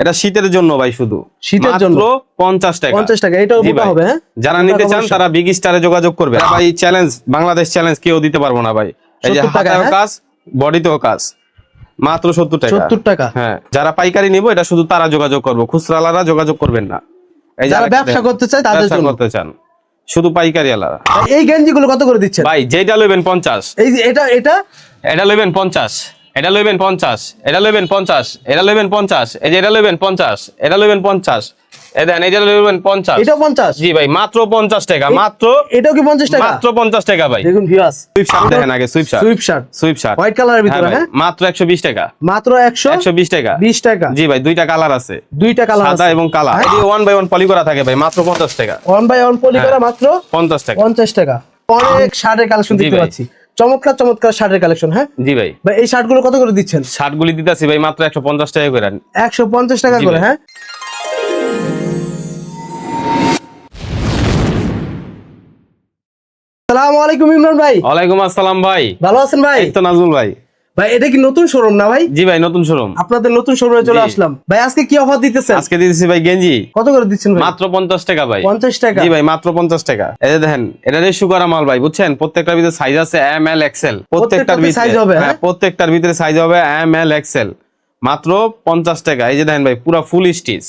এটা শীতের জন্য ভাই, শুধু শীতের জন্য মাত্র 50 টাকা। 50 টাকা, এটাও মোটা হবে। হ্যাঁ, যারা নিতে চান তারা বিগ স্টারে যোগাযোগ করবে। ভাই চ্যালেঞ্জ, বাংলাদেশ চ্যালেঞ্জ কেউ দিতে পারবো না ভাই। এই যে 70 টাকা, হাতায়ও কাজ, বডিতেও কাজ, মাত্র 70 টাকা। 70 টাকা। হ্যাঁ, যারা পাইকারি নিব এটা শুধু তারা যোগাযোগ করবো, খুচরালারা যোগাযোগ করবেন না। এই যারা ব্যবসা করতে চায় তাদের জন্য, করতে চান শুধু পাইকারি আলাদা। এই গেঞ্জিগুলো কত করে দিচ্ছেন ভাই? যেটা লইবেন 50। এই যে এটা লইবেন 50, এটা লইবেন 50, এটা লইবেন 50, এটা লইবেন 50, এই যে এটা লইবেন 50, এটা লইবেন 50, এই দেন এটা লইবেন 50, এটাও 50। জি ভাই, মাত্র 50 টাকা। মাত্র এটাও কি 50 টাকা? মাত্র 50 টাকা ভাই। দেখুন ভিউয়ার্স, সুইপ শার্ট দেখেন আগে, সুইপ শার্ট হোয়াইট কালারের ভিতরে। হ্যাঁ, মাত্র 120 টাকা। মাত্র 120 টাকা। 20 টাকা। জি ভাই, দুইটা কালার আছে, দুইটা কালার আছে, সাদা এবং কালা। এই 1 বাই 1 পলি করা থাকে ভাই, মাত্র 50 টাকা। 1 বাই 1 পলি করা, মাত্র 50 টাকা। 50 টাকা। অনেক শার্টের কালেকশন দেখতে পাচ্ছি, চমৎকার চমৎকার শার্টের কালেকশন। হ্যাঁ জি ভাই, ভাই এই শার্টগুলো কত করে দিচ্ছেন? শার্টগুলি দিতেছি ভাই মাত্র 150 টাকা করে। 150 টাকা করে। হ্যাঁ, আসসালামু আলাইকুম ইমরান ভাই। ওয়ালাইকুম আসসালাম ভাই, ভালো আছেন ভাই? এই তো নাজমুল ভাই। ভাই এটা কি নতুন শোরুম না ভাই? জি ভাই, নতুন শোরুম। আপনাদের নতুন শোরুমে চলে আসলাম ভাই। আজকে কি অফার দিতেছেন? আজকে দিতেছি ভাই গেঞ্জি। কত করে দিচ্ছেন ভাই? মাত্র 50 টাকা ভাই। 50 টাকা? জি ভাই, মাত্র 50 টাকা। এই যে দেখেন, এটা রেশু করা মাল ভাই, বুঝছেন? প্রত্যেকটার ভিতরে সাইজ আছে এম এল এক্সেল। প্রত্যেকটার ভিতরে সাইজ হবে। হ্যাঁ, প্রত্যেকটার ভিতরে সাইজ হবে এম এল এক্সেল, মাত্র 50 টাকা। এই যে দেখেন ভাই, পুরো ফুল স্টিচ।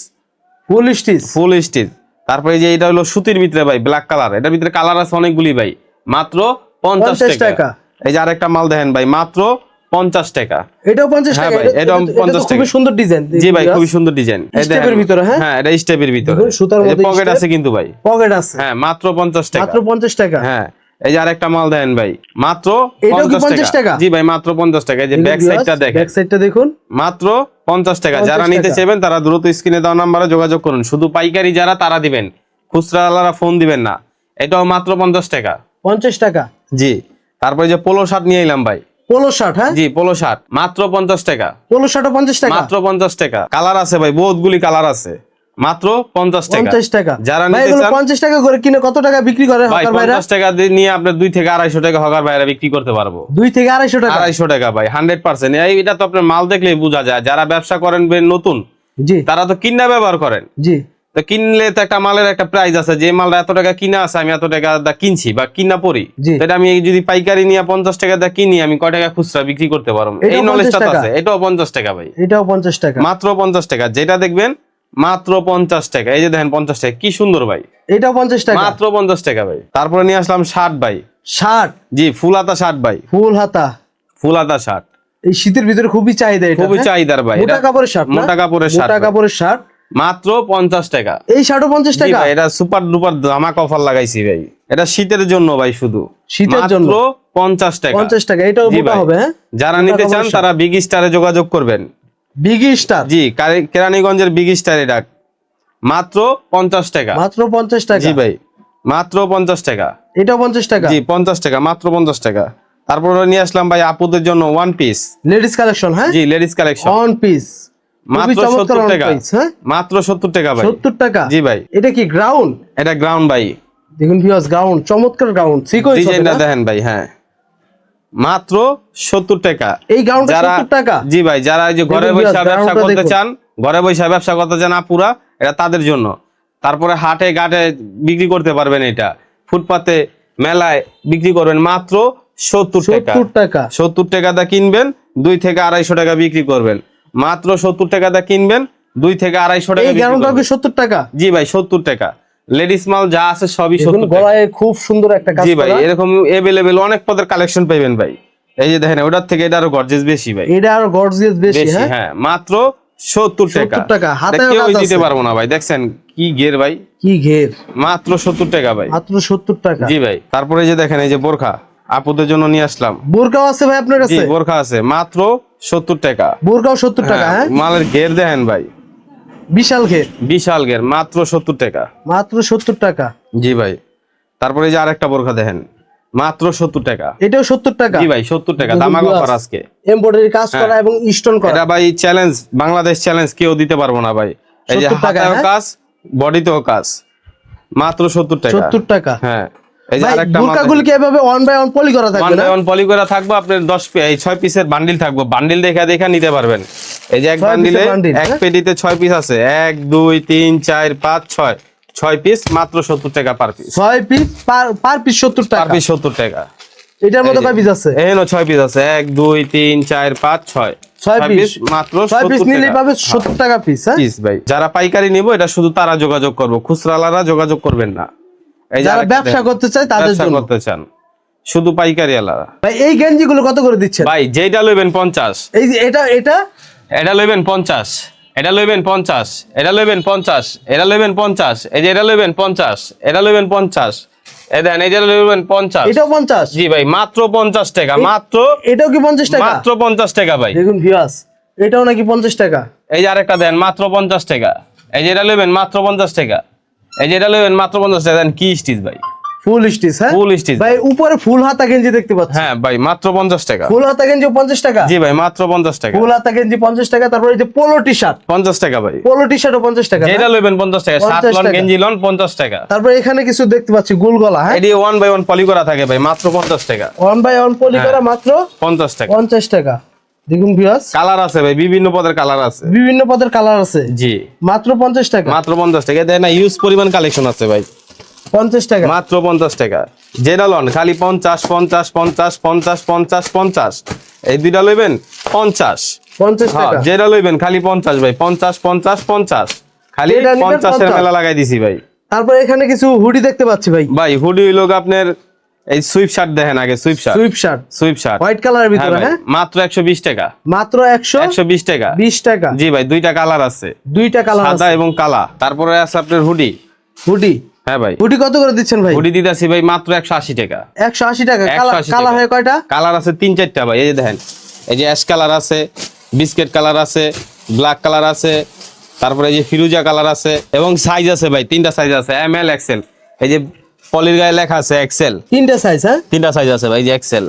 ফুল স্টিচ। তারপরে এই যে এটা হলো সুতির ভিতরে ভাই, ব্ল্যাক কালার। এটার ভিতরে কালার আছে অনেকগুলি ভাই, মাত্র 50 টাকা। এই যে আরেকটা মাল দেখেন ভাই, মাত্র 50 টাকা। এটাও 50 হ্যাঁ টাকা? ভাই, এটাও 50 টাকা। খুব সুন্দর ডিজাইন। জি ভাই, খুবই সুন্দর ডিজাইন। স্টেপের ভিতরে। হ্যাঁ হ্যাঁ, এটা স্টেপের ভিতরে, সুতার মধ্যে পকেট আছে কিন্তু ভাই, পকেট আছে। হ্যাঁ, মাত্র 50 টাকা। মাত্র 50 টাকা। হ্যাঁ, এই যে আরেকটা মাল দেন ভাই, মাত্র এটাও কি 50 50 টাকা? জি ভাই, মাত্র 50 টাকা। এই যে ব্যাক সাইডটা দেখেন, ব্যাক সাইডটা দেখুন, মাত্র 50 টাকা। 50 যারা নিতে টাকা। চাইবেন তারা দ্রুত স্ক্রিনে দেওয়া নম্বরে যোগাযোগ করুন। শুধু পাইকারি যারা তারা দিবেন, খুচরাওয়ালারা ফোন দিবেন না। এটাও মাত্র 50 টাকা। 50 টাকা। জি। তারপরে যে পোলো শার্ট নিয়ে এলাম ভাই, পোলো শার্ট। হ্যাঁ জি, পোলো শার্ট মাত্র 50 টাকা। পোলো শার্টও 50 টাকা? মাত্র 50 টাকা। কালার আছে ভাই, বহুতগুলি কালার আছে, মাত্র 50 টাকা। 50 টাকা। যারা ভাই নিতে এগুলো চান 50 টাকা করে কিনে কত টাকা বিক্রি করে ভাই, হকার ভাইরা? 50 টাকা দিয়ে নিয়ে আপনি 2 থেকে 250 টাকা হকার ভাইরা বিক্রি করতে পারবো। 2 থেকে 250 টাকা? 250 টাকা ভাই, 100%। এটা তো আপনার মাল দেখলেই বোঝা যায়। যারা ব্যবসা করেন নতুন, জি, তারা তো কিনা ব্যবহার করেন। জি। তো কিনলে তো একটা মালের একটা প্রাইস আছে, যে মালটা এত টাকা কিনা আছে, আমি এত টাকা দা কিনছি বা কিনা পড়ি। জি। এটা আমি যদি পাইকারি নিয়ে 50 টাকা দা কিনি, আমি কয় টাকা খুচরা বিক্রি করতে পারবো, এই নলেজটা তো আছে। এটাও 50 টাকা ভাই, এটাও 50 টাকা। মাত্র 50 টাকা। যেটা দেখবেন মাত্র 50 টাকা। এই যে দেখেন 50 টাকা, কি সুন্দর ভাই, এটাও 50 টাকা? মাত্র 50 টাকা ভাই। তারপরে নিয়ে আসলাম শার্ট ভাই। শার্ট? জি, ফুল হাতা শার্ট ভাই, ফুল হাতা। ফুল হাতা শার্ট এই শীতের ভিতরে খুবই চাহিদা এটা। খুবই চাহিদার ভাই। মোটা কাপড়ের শার্ট। মোটা কাপড়ের শার্ট, মোটা কাপড়ের শার্ট, মাত্র 50 টাকা। এই শার্টও 50 জি টাকা? ভাই, এটা সুপার ডুপার ধামাক অফার লাগাইছি ভাই। এটা শীতের জন্য ভাই, শুধু শীতের জন্য, মাত্র 50 টাকা। 50 টাকা। এটাও জি মোটা ভাই। হবে। হ্যাঁ, যারা মোটা নিতে চান কাপড়ের তারা বিগ স্টারে যোগাযোগ করবেন। Big star? জি, কেরানীগঞ্জের বিগ স্টার। এটা মাত্র 50 টাকা। মাত্র 50 টাকা? জি ভাই, মাত্র 50 টাকা। এটাও 50 টাকা? জি, 50 টাকা, মাত্র 50 টাকা। তারপর নিয়ে আসলাম ভাই আপুদের জন্য ওয়ান পিস, লেডিস কালেকশন। হ্যাঁ, জি, লেডিস কালেকশন, ওয়ান পিস, মাত্র 70 টাকা। হ্যাঁ, মাত্র 70 টাকা ভাই। 70 টাকা? জি ভাই। এটা কি গ্রাউন্ড? এটা গ্রাউন্ড ভাই, দেখুন ভিউয়ার্স, গ্রাউন্ড, চমৎকার গ্রাউন্ড সিকোয়েন্স হবে ডিজাইনটা না? দেখেন ভাই। হ্যাঁ, মাত্র 70 টাকা। এই গ্রাউন্ডটা যারা 70 টাকা? জি ভাই, যারা এই যে ঘরে দেখুন বসে ভিউয়ার্স, ব্যবসা গ্রাউন্ডটা করতে দেখুন। চান, ঘরে বসে ব্যবসা করতে চান আপুরা, এটা তাদের জন্য। তারপরে হাটে ঘাটে বিক্রি করতে পারবেন, এটা ফুটপাতে মেলায় বিক্রি করবেন, মাত্র 70 টাকা। 70 টাকা? 70 টাকা দা কিনবেন, 2 থেকে 250 টাকা বিক্রি করবেন। মাত্র 70 টাকা দা কিনবেন, 2 থেকে 250 টাকা এই বিক্রি গ্রাউন্ডটাও কি করবেন। 70 টাকা? জি ভাই, 70 টাকা। লেডিস মাল যা আছে সবই দেখুন 70 টাকা। গলায় খুব সুন্দর একটা কাজ জি ভাই, করা। এরকম এভেলেবেল অনেক পদের কালেকশন পাইবেন ভাই। এই যে দেখেন, ওটার থেকে এটা আরো গর্জিয়াস বেশি ভাই, এটা আরো গর্জিয়াস বেশি। বেশি। হ্যাঁ, হ্যাঁ, মাত্র 70 টাকা। 70 টাকা। এটা হাতেও কেউ কাজ দিতে আছে। পারবো না ভাই, দেখছেন কি ঘের ভাই, কি ঘের! মাত্র 70 টাকা ভাই। মাত্র 70 টাকা? জি ভাই। তারপরে এই যে দেখেন, এই যে বোরখা আপুদের জন্য নিয়ে আসলাম। বোরকাও আছে ভাই আপনার জি, কাছে? বোরখা আছে, মাত্র 70 টাকা। বোরকাও 70 টাকা? হ্যাঁ, হ্যাঁ, মালের ঘের দেখেন ভাই, বিশাল ঘের, বিশাল ঘের, মাত্র 70 টাকা। মাত্র 70 টাকা? জি ভাই। তারপরে এই যে আরেকটা বোরখা দেখেন, মাত্র 70 টাকা। এটাও 70 টাকা? জি ভাই, 70 টাকা, দামাক অফার আজকে। এমব্রয়ডারি কাজ করা এবং স্টোন করা। এটা ভাই চ্যালেঞ্জ, বাংলাদেশ চ্যালেঞ্জ কেউ দিতে পারবো না ভাই। এই যে 70 টাকা? হাতায়ও হ্যাঁ, কাজ, বডিতেও কাজ, মাত্র 70 টাকা। 70 টাকা? হ্যাঁ। এই যে ভাই আরেকটা বুরকাগুলো কি এভাবে অন বাই অন পলি করা থাকবে না? অন পলি করা থাকবে, আপনার 6 পিসের বান্ডিল থাকবে, বান্ডিল দেখা নিতে পারবেন। এই যে এক 6 বান্ডিলে পিসের bundle, এক হ্যাঁ? পেটিতে 6 পিস আছে, 1 2 3 4 5 6 পিস, মাত্র 70 টাকা per piece. 6 piece per piece 70 পার টাকা। পিস 70 টাকা। এটার মধ্যে কয় পিস আছে? এখানে 6 পিস আছে, 1 2 3 4 5 6 6 পিস মাত্র 6 পিস 70 নিলেই টাকা পাবে 70 টাকা পিস। হ্যাঁ, পিস ভাই। যারা পাইকারি নিব এটা শুধু তারা যোগাযোগ করব, খুচরালারা যোগাযোগ করবেন না। এই যে যারা আরেকটা ব্যবসা দেখেন, করতে চায় তাদের ব্যবসা জন্য। করতে চান শুধু পাইকারি আলাদা। ভাই এই গেঞ্জিগুলো কত করে দিচ্ছেন? ভাই যেটা লইবেন 50, এই যে এটা এটা লইবেন 50, এটা লইবেন 50, এটা লইবেন 50, এটা লইবেন 50, এই যে এটা লইবেন 50, এটা লইবেন 50, এই দেন এই যে লইবেন 50। এটাও 50? জি ভাই, মাত্র 50 টাকা, মাত্র এটাও কি 50 টাকা? মাত্র 50 টাকা ভাই। দেখুন ভিউয়ার্স, এটাও নাকি 50 টাকা। এই যে আরেকটা দেন মাত্র 50 টাকা, এই যে এটা লইবেন মাত্র 50 টাকা, এই যে এটা লইবেন মাত্র 50 টাকা। দেন কি স্টিচ ভাই, ফুল স্টিচ। হ্যাঁ, ফুল স্টিচ ভাই উপরে ফুল হাতা গেঞ্জি দেখতে পাচ্ছি। হ্যাঁ ভাই, মাত্র 50 টাকা। ফুল হাতা গেঞ্জি 50 টাকা? জি ভাই, মাত্র 50 টাকা। ফুল হাতা গেঞ্জি 50 টাকা। তারপর এই যে পোলো টি শার্ট 50 টাকা ভাই। পোলো টি শার্টও 50 টাকা। যেটা লইবেন 50 টাকা, 50 শার্ট লন টাকা। গেঞ্জি লন 50 টাকা। তারপর এখানে কিছু দেখতে পাচ্ছি গোল গলা। হ্যাঁ, এটি 1 বাই 1 পলি করা থাকে ভাই, মাত্র 50 টাকা। 1 বাই 1 পলি করা, মাত্র 50 টাকা। 50 টাকা। দেখুন ভিউয়ার্স, কালার আছে ভাই, বিভিন্ন পদের কালার আছে। বিভিন্ন পদের কালার আছে, জি, মাত্র 50 টাকা। মাত্র 50 টাকা। দেন না ইউজ পরিমাণ কালেকশন আছে ভাই, 50 টাকা। মাত্র 50 টাকা। যেটা লন খালি 50 50 50 50 50 50, এই দুইটা লইবেন 50। 50 হ্যাঁ, টাকা। যেটা লইবেন খালি 50 ভাই, 50 50 50, খালি যেটা নিবেন 50 এর 50 মেলা লাগাই দিছি ভাই। তারপর এখানে কিছু হুডি দেখতে পাচ্ছি ভাই। ভাই হুডি হইলো আপনার এই সুইপ শার্ট দেখেন আগে, sweep shirt, sweep shirt sweep shirt white কালারের ভিতরে। হ্যাঁ, মাত্র 120 টাকা, মাত্র 120 টাকা। 120 টাকা। জি ভাই, দুইটা কালার আছে, দুইটা কালার সাদা আছে। এবং কালা। তারপরে আছে আপনার হুডি। হুডি হ্যাঁ ভাই, হুডি কত করে দিচ্ছেন ভাই? হুডি দিতেছি ভাই মাত্র 180 টাকা। 180 টাকা। 180 কালার টাকা। হয় কয়টা? কালার আছে 3-4টা ভাই। এই যে দেখেন, এই যে অ্যাশ কালার আছে, বিস্কিট কালার আছে, ব্ল্যাক কালার আছে, তারপরে এই যে ফিরোজা কালার আছে, এবং সাইজ আছে ভাই, 3টা সাইজ আছে, এম এল এক্সেল। এই যে পলির গায়ে লেখা আছে এক্সেল, তিনটা সাইজ। হ্যাঁ, 3টা সাইজ আছে ভাই। এই যে এক্সেল,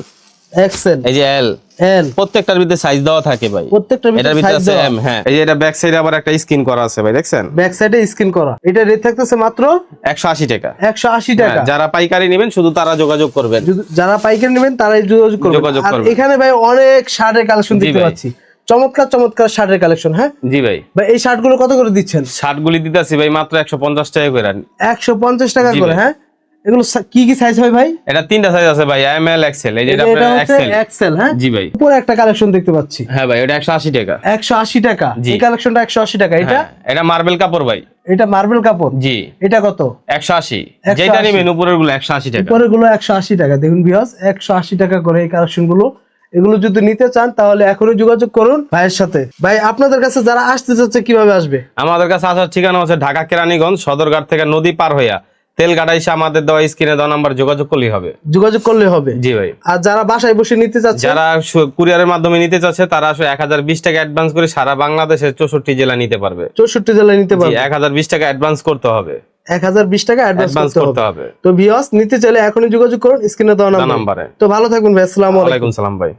এক্সেল, এই যে এল, এল, প্রত্যেকটার ভিতরে সাইজ দেওয়া থাকে ভাই। প্রত্যেকটার এটার ভিতরে ভিতরে সাইজ আছে দেওয়া। এম। হ্যাঁ, এই যে এটা ব্যাক সাইডে আবার একটা স্ক্রিন করা আছে ভাই, দেখছেন? ব্যাক সাইডে স্ক্রিন করা। এটা রেট থাকতেছে মাত্র 180 টাকা। 180 টাকা। হ্যাঁ, যারা পাইকারি নেবেন শুধু তারা যোগাযোগ করবেন। যারা পাইকারি নেবেন তারাই যোগাযোগ করবেন। যোগাযোগ আর করবেন। এখানে ভাই অনেক শার্টের কালেকশন জি দেখতে ভাই। পাচ্ছি, চমৎকার চমৎকার শার্টের কালেকশন। হ্যাঁ জি ভাই, ভাই, এই শার্টগুলো কত করে দিচ্ছেন? শার্টগুলি দিতেছি ভাই মাত্র 150 টাকা করে। 150 টাকা জি করে। ভাই। হ্যাঁ, এগুলো কি কি সাইজ হয় ভাই? এটা 3টা সাইজ আছে ভাই, এম এল এক্সেল। এই যে এটা এটা আপনার হচ্ছে এক্সেল। এক্সেল। হ্যাঁ, জি ভাই। উপরে একটা কালেকশন দেখতে পাচ্ছি। হ্যাঁ ভাই, এটা 180 টাকা। 180 টাকা। জি। এই কালেকশনটা 180 টাকা। এটা হ্যাঁ, এটা মার্বেল কাপড় ভাই। এটা মার্বেল কাপড়। জি, এটা কত? 180। 180 যেটা নেবেন উপরের গুলো 180 টাকা। উপরে গুলো 180 টাকা। দেখুন ভিউয়ার্স, 180 টাকা করে এই কালেকশন গুলো। এগুলো যদি নিতে চান তাহলে এখনই যোগাযোগ করুন ভাইয়ের সাথে। ভাই আপনাদের কাছে যারা আসতে চাচ্ছে কিভাবে আসবে? আমাদের কাছে আসার ঠিকানা হচ্ছে ঢাকা কেরানীগঞ্জ সদরঘাট থেকে নদী পার হইয়া তেলঘাটা এসে আমাদের দেওয়া স্ক্রিনে দেওয়া নাম্বার যোগাযোগ করলেই হবে। যোগাযোগ করলে হবে। জি ভাই। আর যারা বাসায় বসে নিতে চাচ্ছে, যারা কুরিয়ারের মাধ্যমে নিতে চাচ্ছে তারা আসলে 1020 টাকা অ্যাডভান্স করে সারা বাংলাদেশের 64 জেলা নিতে পারবে। 64 জেলায় নিতে জি, পারবে। 1020 টাকা অ্যাডভান্স করতে হবে। 1020 টাকা অ্যাডভান্স অ্যাডভান্স করতে করতে হবে। হবে তো ভিউয়ার্স, নিতে চাইলে এখনই যোগাযোগ করুন স্ক্রিনে দেওয়া নাম্বারে। নাম্বারে। তো ভালো থাকবেন ভাই, আসসালামু আলাইকুম। ওয়ালাইকুম সালাম ভাই।